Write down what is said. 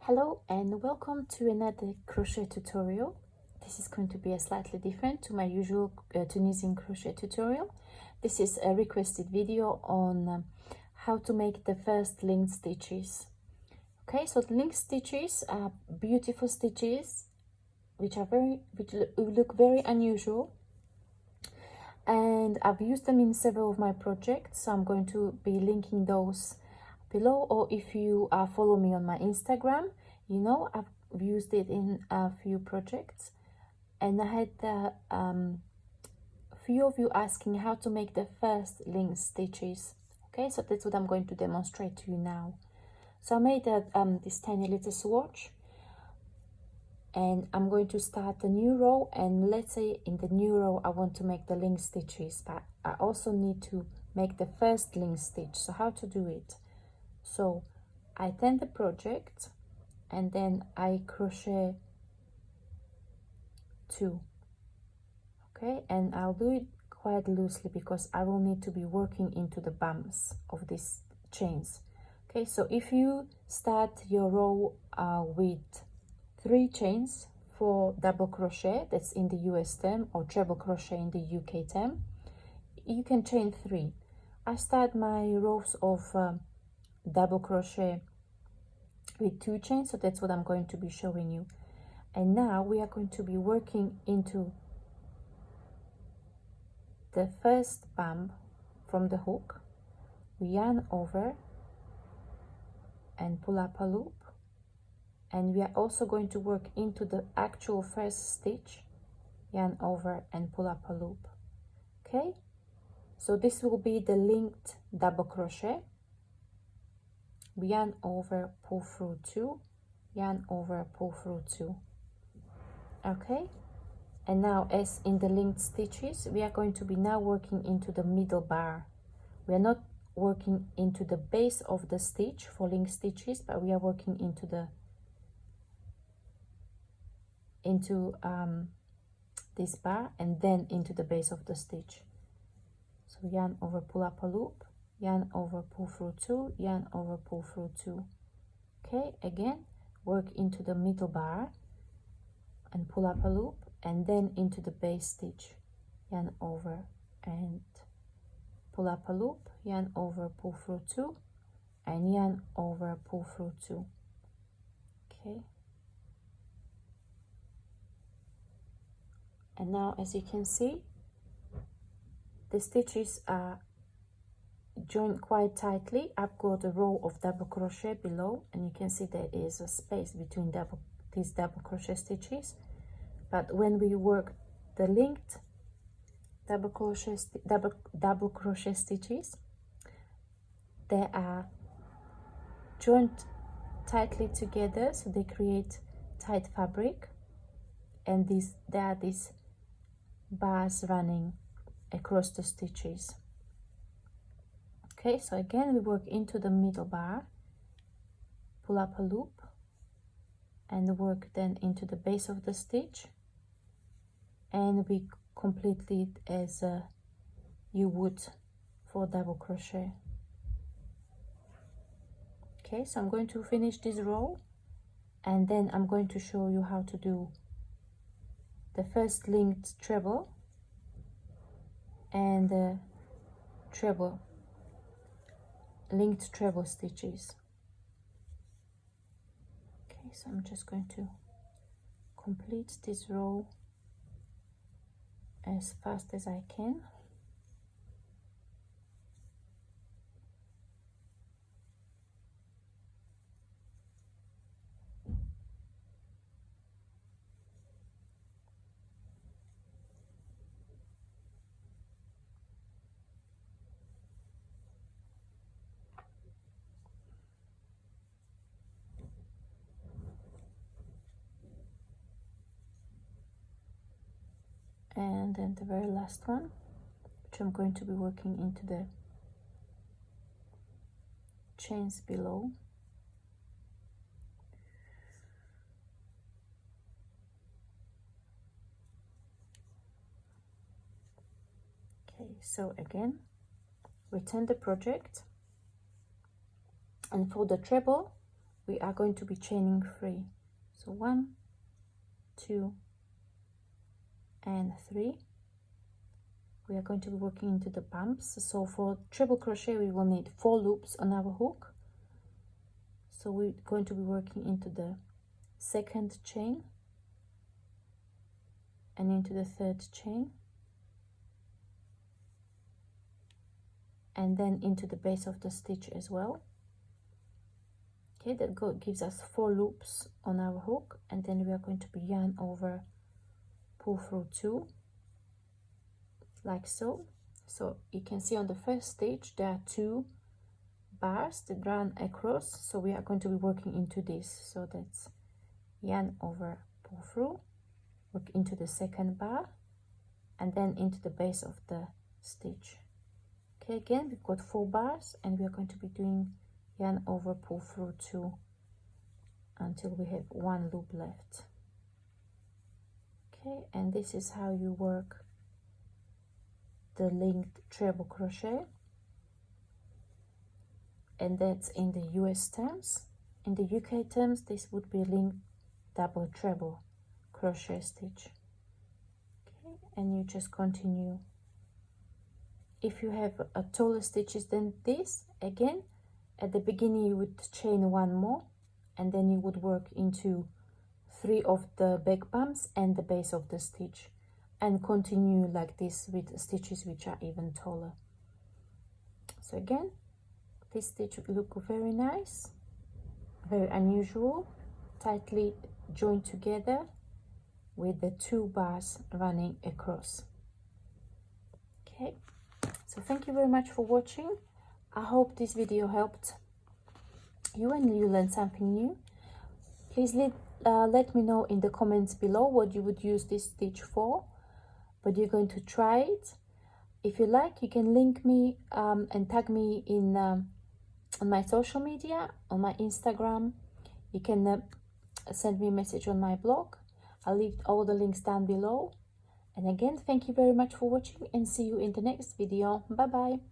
Hello and welcome to another crochet tutorial. This is going to be a slightly different to my usual Tunisian crochet tutorial. This is a requested video on how to make the first linked stitches. Okay, so the linked stitches are beautiful stitches which look very unusual, and I've used them in several of my projects, so I'm going to be linking those below. Or if you follow me on my Instagram, you know I've used it in a few projects. And I had a few of you asking how to make the first linked stitches. Okay, so that's what I'm going to demonstrate to you now. So I made this tiny little swatch, and I'm going to start a new row, and let's say in the new row I want to make the linked stitches, but I also need to make the first linked stitch. So how to do it? So I turn the project and then I crochet 2. Okay, and I'll do it quite loosely because I will need to be working into the bumps of these chains. Okay, so if you start your row with 3 chains for double crochet, that's in the US term, or treble crochet in the UK term, you can chain 3. I start my rows of double crochet with 2 chains, so that's what I'm going to be showing you. And now we are going to be working into the first bump from the hook. We yarn over and pull up a loop, and we are also going to work into the actual first stitch, yarn over and pull up a loop. Okay, so this will be the linked double crochet. We yarn over, pull through 2, yarn over, pull through 2. Okay, and now as in the linked stitches, we are going to be now working into the middle bar. We are not working into the base of the stitch for linked stitches, but we are working into the this bar and then into the base of the stitch. So yarn over, pull up a loop, yarn over, pull through 2, yarn over, pull through 2. Okay, again work into the middle bar and pull up a loop, and then into the base stitch, yarn over and pull up a loop, yarn over, pull through 2, and yarn over, pull through 2. Okay, and now as you can see, the stitches are joined quite tightly. I've got a row of double crochet below, and you can see there is a space between these double crochet stitches. But when we work the linked double crochet stitches, they are joined tightly together, so they create tight fabric, and there are these bars running across the stitches. Okay, so again we work into the middle bar, pull up a loop, and work then into the base of the stitch, and we complete it as you would for double crochet. Okay, so I'm going to finish this row, and then I'm going to show you how to do the first linked treble and the linked treble stitches. Okay, so I'm just going to complete this row as fast as I can. And then the very last one, which I'm going to be working into the chains below. Okay, so again, return the project, and for the treble we are going to be chaining 3. So 1, 2, and 3. We are going to be working into the bumps. So for treble crochet we will need 4 loops on our hook. So we're going to be working into the 2nd chain and into the 3rd chain, and then into the base of the stitch as well. Okay, that gives us 4 loops on our hook, and then we are going to be yarn over, pull through 2, like so. So you can see on the first stitch there are 2 bars that run across, so we are going to be working into this. So that's yarn over, pull through, work into the 2nd bar, and then into the base of the stitch. Okay, again we've got 4 bars, and we are going to be doing yarn over, pull through 2 until we have 1 loop left. Okay, and this is how you work the linked treble crochet, and that's in the US terms. In the UK terms, this would be linked double treble crochet stitch. Okay, and you just continue. If you have a taller stitches than this, again at the beginning you would chain 1 more, and then you would work into 3 of the back bumps and the base of the stitch, and continue like this with stitches which are even taller. So again, this stitch would look very nice, very unusual, tightly joined together with the 2 bars running across. Okay, so thank you very much for watching. I hope this video helped you and you learned something new. Please let me know in the comments below what you would use this stitch for, but you're going to try it. If you like, you can link me and tag me in on my social media, on my Instagram. You can send me a message on my blog. I'll leave all the links down below. And again, thank you very much for watching, and see you in the next video. Bye bye.